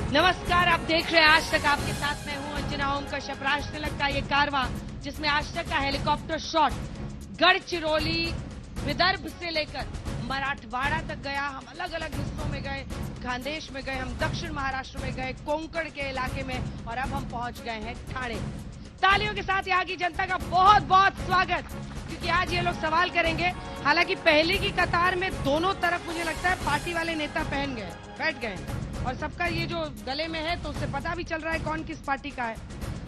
नमस्कार, आप देख रहे हैं आज तक। आपके साथ मैं हूं अंजना ओम कश्यप। राष्ट्रतिलक का ये कारवां जिसमें आज तक का हेलीकॉप्टर शॉट गढ़चिरौली विदर्भ से लेकर मराठवाड़ा तक गया। हम अलग अलग हिस्सों में गए, खानदेश में गए, हम दक्षिण महाराष्ट्र में गए, कोंकण के इलाके में, और अब हम पहुंच गए हैं ठाणे। तालियों के साथ यहाँ की जनता का बहुत बहुत स्वागत, क्योंकि आज ये लोग सवाल करेंगे। हालांकि पहले की कतार में दोनों तरफ मुझे लगता है पार्टी वाले नेता बैठ गए, और सबका ये जो गले में है तो उससे पता भी चल रहा है कौन किस पार्टी का है।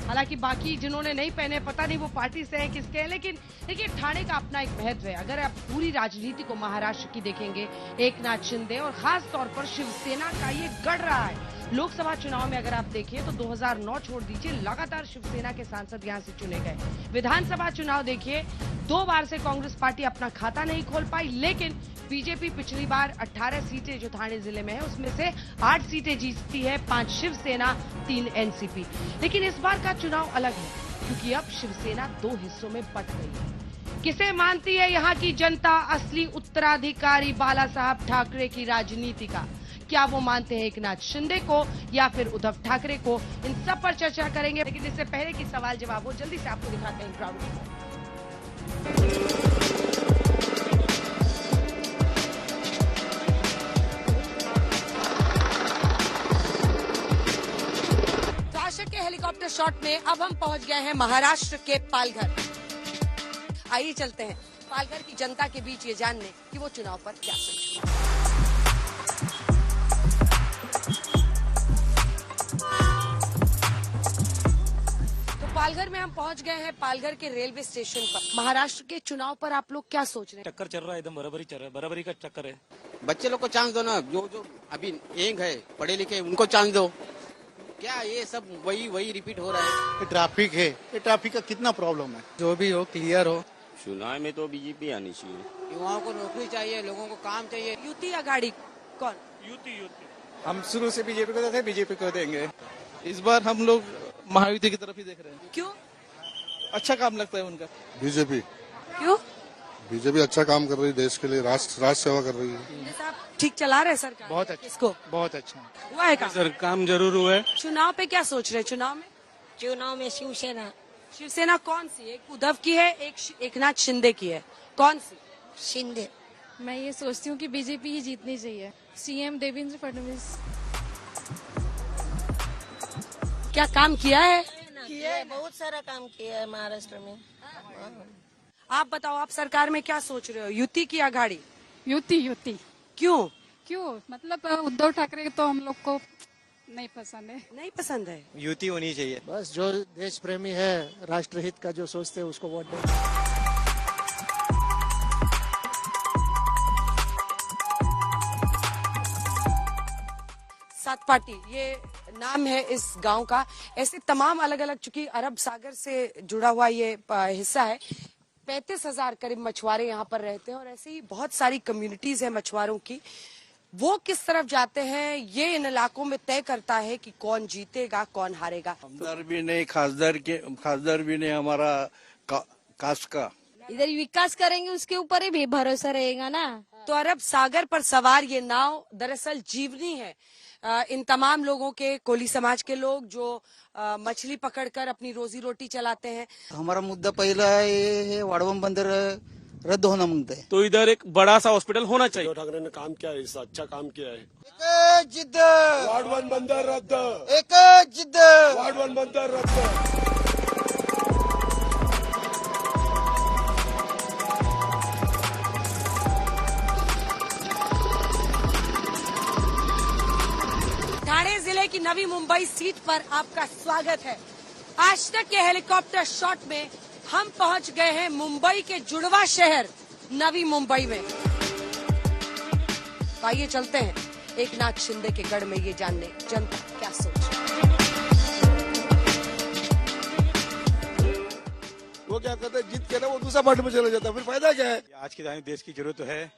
हालांकि बाकी जिन्होंने नहीं पहने पता नहीं वो पार्टी से है किसके है, लेकिन देखिए ठाणे का अपना एक महत्व है। अगर आप पूरी राजनीति को महाराष्ट्र की देखेंगे, एकनाथ शिंदे और खास तौर पर शिवसेना का ये गढ़ रहा है। लोकसभा चुनाव में अगर आप देखिए तो 2009 छोड़ दीजिए, लगातार शिवसेना के सांसद यहां से चुने गए। विधानसभा चुनाव देखिए, 2 बार से कांग्रेस पार्टी अपना खाता नहीं खोल पाई, लेकिन बीजेपी पिछली बार 18 सीटें जो ठाणे जिले में है उसमें से 8 सीटें जीतती है, 5 शिवसेना, 3 एनसीपी। लेकिन इस बार का चुनाव अलग है, क्योंकि अब शिवसेना 2 हिस्सों में बंट गई है। किसे मानती है यहाँ की जनता असली उत्तराधिकारी बाला साहब ठाकरे की राजनीति का? क्या वो मानते हैं एकनाथ शिंदे को या फिर उद्धव ठाकरे को? इन सब पर चर्चा करेंगे, लेकिन इससे पहले कि सवाल जवाब हो, जल्दी से आपको दिखाते हैं क्राउड। राष्ट्र के हेलीकॉप्टर शॉट में अब हम पहुंच गए हैं महाराष्ट्र के पालघर। आइए चलते हैं पालघर की जनता के बीच ये जानने कि वो चुनाव पर क्या सोचते हैं। पालघर में हम पहुंच गए हैं, पालघर के रेलवे स्टेशन पर। महाराष्ट्र के चुनाव पर आप लोग क्या सोच रहे हैं? टक्कर चल रहा है, एकदम बराबरी चल रहा है, बराबरी का टक्कर है। बच्चे लोग को चांस दो ना, जो अभी यंग है, पढ़े लिखे, उनको चांस दो। क्या ये सब वही रिपीट हो रहा है? ट्रैफिक है, ये ट्रैफिक का कितना प्रॉब्लम है? जो भी हो क्लियर हो। चुनाव में तो बीजेपी आनी चाहिए। युवाओं को नौकरी चाहिए, लोगों को काम चाहिए। युति या गाड़ी? कौन? युति। हम शुरू से बीजेपी को देते, बीजेपी को देंगे। इस बार हम लोग महायुति की तरफ ही देख रहे हैं। क्यों? अच्छा काम लगता है उनका। बीजेपी। क्यों? बीजेपी अच्छा काम कर रही है, देश के लिए राष्ट्र सेवा कर रही है। जैसे आप ठीक चला रहे सरकार। बहुत अच्छा, किसको? बहुत अच्छा हुआ है काम? सर काम जरूर हुआ है। चुनाव पे क्या सोच रहे हैं? चुनाव में शिवसेना कौन सी? एक उद्धव की है, एक एकनाथ शिंदे की है। कौन सी? शिंदे। मैं ये सोचती हूँ कि बीजेपी ही जीतनी चाहिए। सीएम देवेंद्र फडणवीस। क्या काम किया है? बहुत सारा काम किया है महाराष्ट्र में। आप बताओ, आप सरकार में क्या सोच रहे हो, युति की या गाड़ी? युति। क्यों? मतलब उद्धव ठाकरे तो हम लोग को नहीं पसंद है। नहीं पसंद है? युति होनी चाहिए। बस जो देश प्रेमी है, राष्ट्रहित का जो सोचते हैं उसको वोट दें। सात पार्टी ये नाम है इस गांव का। ऐसे तमाम अलग अलग, चूंकि अरब सागर से जुड़ा हुआ ये हिस्सा है, 35,000 करीब मछुआरे यहाँ पर रहते हैं, और ऐसी ही बहुत सारी कम्युनिटीज है मछुआरों की। वो किस तरफ जाते हैं ये इन इलाकों में तय करता है कि कौन जीतेगा कौन हारेगा। आमदार भी नहीं, खासदार भी नहीं, हमारा कास्ट का। इधर विकास करेंगे उसके ऊपर ही भी भरोसा रहेगा ना। तो अरब सागर पर सवार ये नाव दरअसल जीवनी है इन तमाम लोगों के, कोली समाज के लोग जो मछली पकड़कर अपनी रोजी रोटी चलाते हैं। हमारा मुद्दा पहला है वाड़वम बंदर रद्द होना मांगते हैं। तो इधर एक बड़ा सा हॉस्पिटल होना चाहिए। ठाकरे ने काम किया है, इससे अच्छा काम किया है। एक जिद्द वार्ड 1 बंदर रद्द, एक जिद्द वार्ड 1 बंदर रद्द। ठाणे जिले की नवी मुंबई सीट पर आपका स्वागत है। आज तक के हेलीकॉप्टर शॉट में हम पहुंच गए हैं मुंबई के जुड़वा शहर नवी मुंबई में। आइए चलते हैं एकनाथ शिंदे के गढ़ में ये जानने जनता क्या सोच रही है। वो क्या करते हैं, जीत के ना वो दूसरा पार्टी में चला जाता है, फिर फायदा क्या है? आज के टाइम देश की जरूरत है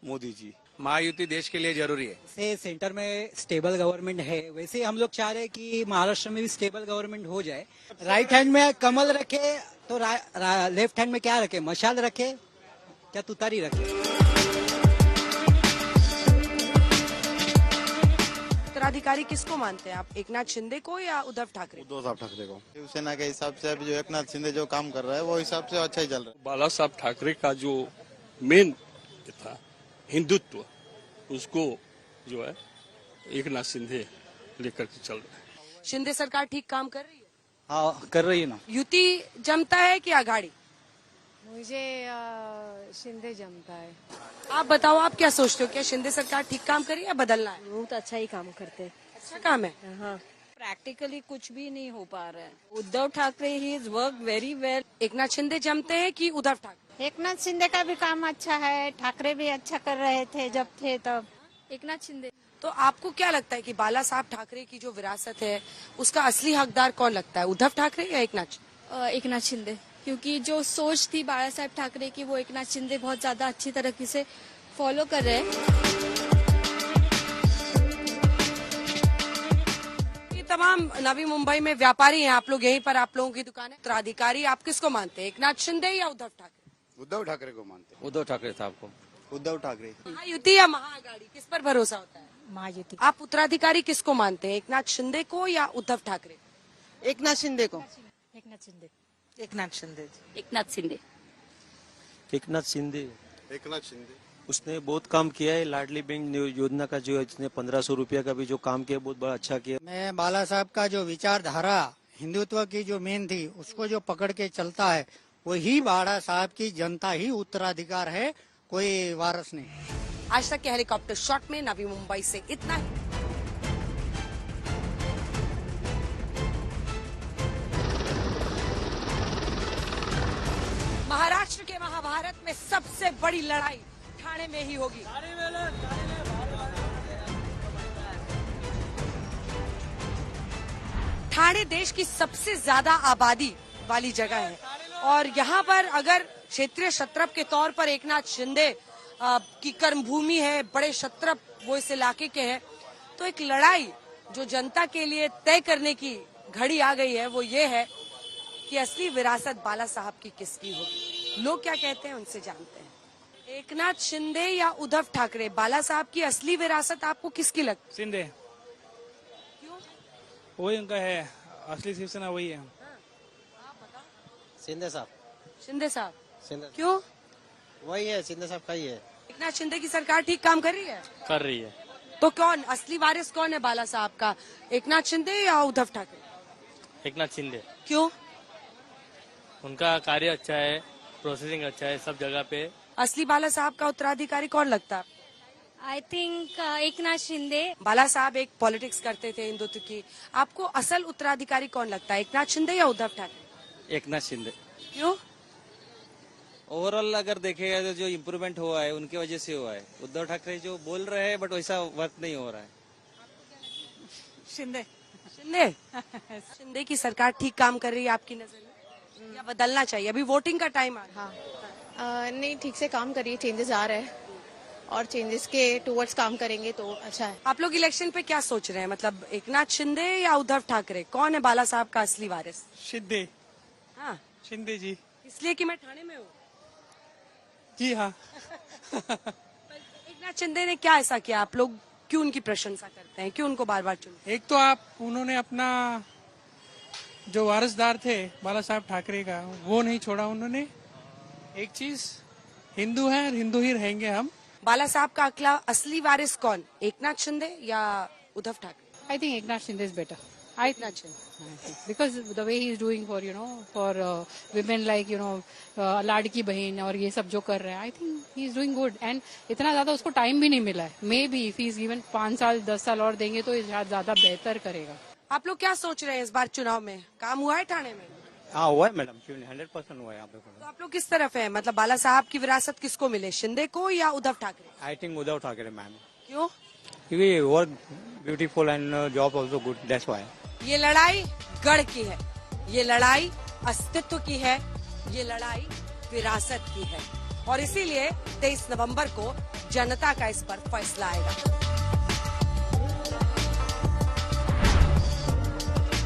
मोदी जी। महायुति देश के लिए जरूरी है। से सेंटर में स्टेबल गवर्नमेंट है, वैसे हम लोग चाह रहे हैं कि महाराष्ट्र में भी स्टेबल गवर्नमेंट हो जाए। राइट हैंड में कमल रखे तो लेफ्ट हैंड में क्या रखे? मशाल रखे क्या तुतारी रखे? उत्तराधिकारी किसको मानते हैं आप, एकनाथ शिंदे को या उद्धव ठाकरे? उद्धव साहब ठाकरे को। शिवसेना के हिसाब से अभी जो एकनाथ शिंदे जो काम कर रहा है वो हिसाब से अच्छा ही चल रहा है। बाला साहब ठाकरे का जो मेन था हिंदुत्व, उसको जो है एकनाथ शिंदे लेकर के चल रहे हैं। शिंदे सरकार ठीक काम कर रही है? हाँ कर रही है ना। युति जमता है कि आघाड़ी? मुझे शिंदे जमता है। आप बताओ, आप क्या सोचते हो, क्या शिंदे सरकार ठीक काम कर रही है या बदलना है? बहुत अच्छा ही काम करते हैं। अच्छा काम है। हाँ, प्रैक्टिकली कुछ भी नहीं हो पा रहा है। Uddhav Thackeray he is work very well. Eknath Shinde जमते हैं कि उद्धव ठाकरे? एकनाथ शिंदे का भी काम अच्छा है, ठाकरे भी अच्छा कर रहे थे जब थे तब। एकनाथ शिंदे। तो आपको क्या लगता है कि बाला साहब ठाकरे की जो विरासत है उसका असली हकदार कौन लगता है, उद्धव ठाकरे या एकनाथ? एकनाथ शिंदे, क्योंकि जो सोच थी बाला साहब ठाकरे की वो एकनाथ शिंदे बहुत ज्यादा अच्छी तरीके से फॉलो कर रहे हैं। ये तमाम नवी मुंबई में व्यापारी हैं, आप लोग यहीं पर, आप लोगों की दुकान है। उत्तराधिकारी आप किसको मानते हैं, एकनाथ शिंदे या उद्धव ठाकरे? उद्धव ठाकरे को मानते हैं। उद्धव ठाकरे साहब को। उद्धव ठाकरे। महायुति या महाआघाड़ी, किस पर भरोसा होता है? महायुति। आप उत्तराधिकारी किसको मानते हैं, एकनाथ शिंदे को या उद्धव ठाकरे? एकनाथ शिंदे को। एकनाथ शिंदे। एकनाथ शिंदे। एकनाथ शिंदे। एकनाथ शिंदे। एकनाथ शिंदे उसने बहुत काम किया है। लाडली बहन योजना का जो इसने 1500 रुपया का भी जो काम किया बहुत बड़ा अच्छा किया। मैं बाला साहब का जो विचारधारा हिंदुत्व की जो मेन थी उसको जो पकड़ के चलता है वही बाला साहब की जनता ही उत्तराधिकार है, कोई वारस नहीं। आज तक के हेलीकॉप्टर शॉट में नवी मुंबई से इतना ही। महाराष्ट्र के महाभारत में सबसे बड़ी लड़ाई ठाणे में ही होगी। ठाणे देश की सबसे ज्यादा आबादी वाली जगह है और यहाँ पर अगर क्षेत्रीय क्षत्रप के तौर पर एकनाथ शिंदे की कर्मभूमि है, बड़े क्षत्रप वो इस इलाके के हैं, तो एक लड़ाई जो जनता के लिए तय करने की घड़ी आ गई है वो ये है कि असली विरासत बाला साहब की किसकी होगी। लोग क्या कहते हैं उनसे जानते हैं। एकनाथ शिंदे या उद्धव ठाकरे, बाला साहब की असली विरासत आपको किसकी लगती है? शिंदे। क्यों? वही उनका है, असली शिवसेना वही है। शिंदे साहब। शिंदे साहब। शिंदे क्यों? वही है, शिंदे साहब का ही है। एकनाथ शिंदे की सरकार ठीक काम कर रही है? कर रही है। तो कौन असली वारिस कौन है बाला साहब का, एकनाथ शिंदे या उद्धव ठाकरे? एकनाथ शिंदे। क्यों? उनका कार्य अच्छा है, प्रोसेसिंग अच्छा है सब जगह पे। असली बाला साहब का उत्तराधिकारी कौन लगता है? I think Eknath Shinde. बाला साहब एक पॉलिटिक्स करते थे हिंदुत्व की, आपको असल उत्तराधिकारी कौन लगता है, एकनाथ शिंदे या उद्धव ठाकरे? एकनाथ शिंदे। क्यों? ओवरऑल अगर देखेगा तो जो इम्प्रूवमेंट हुआ है उनकी वजह से हुआ है। उद्धव ठाकरे जो बोल रहे हैं बट वैसा वर्क नहीं हो रहा है। शिंदे। शिंदे। शिंदे की सरकार ठीक काम कर रही है आपकी नजर में या बदलना चाहिए? अभी वोटिंग का टाइम आ रहा है। हाँ, नहीं ठीक से काम करिए, चेंजेस आ रहे हैं और चेंजेस के टुवर्ड्स काम करेंगे तो अच्छा है। आप लोग इलेक्शन पे क्या सोच रहे हैं, मतलब एकनाथ शिंदे या उद्धव ठाकरे, कौन है बाला साहब का असली वारिस? शिंदे। हाँ, शिंदे जी। इसलिए कि मैं ठाणे में हूँ। जी हाँ। एकनाथ शिंदे ने क्या ऐसा किया, आप लोग क्यों उनकी प्रशंसा करते हैं, क्यों उनको बार बार चुनते हैं? एक तो उन्होंने अपना जो वारिसदार थे बाला साहब ठाकरे का वो नहीं छोड़ा उन्होंने। एक चीज, हिंदू है, हिंदू ही रहेंगे हम। बाला साहब का अगला असली वारिस कौन, एकनाथ शिंदे या उद्धव ठाकरे? आई think Eknath Shinde is better. Eknath Shinde, because the way he is doing for women like लाड़की बहन और ये सब जो कर रहे हैं, I think he is doing good and इतना ज्यादा उसको टाइम भी नहीं मिला है। May be if he is given 5 साल 10 साल और देंगे तो शायद ज्यादा बेहतर करेगा। आप लोग क्या सोच रहे हैं इस बार चुनाव में, काम हुआ है ठाणे में? हाँ हुआ है मैडम, 100% हुआ है यहाँ पे। तो आप लोग किस तरफ है, मतलब बाला साहब की विरासत किसको मिले, शिंदे को या Uddhav Thackeray? I think Uddhav Thackeray ma'am, क्यों? क्योंकि work beautiful and job also good, that's why. ये लड़ाई गढ़ की है, ये लड़ाई अस्तित्व की है, ये लड़ाई विरासत की है और इसीलिए 23 नवंबर को जनता का इस पर फैसला आएगा।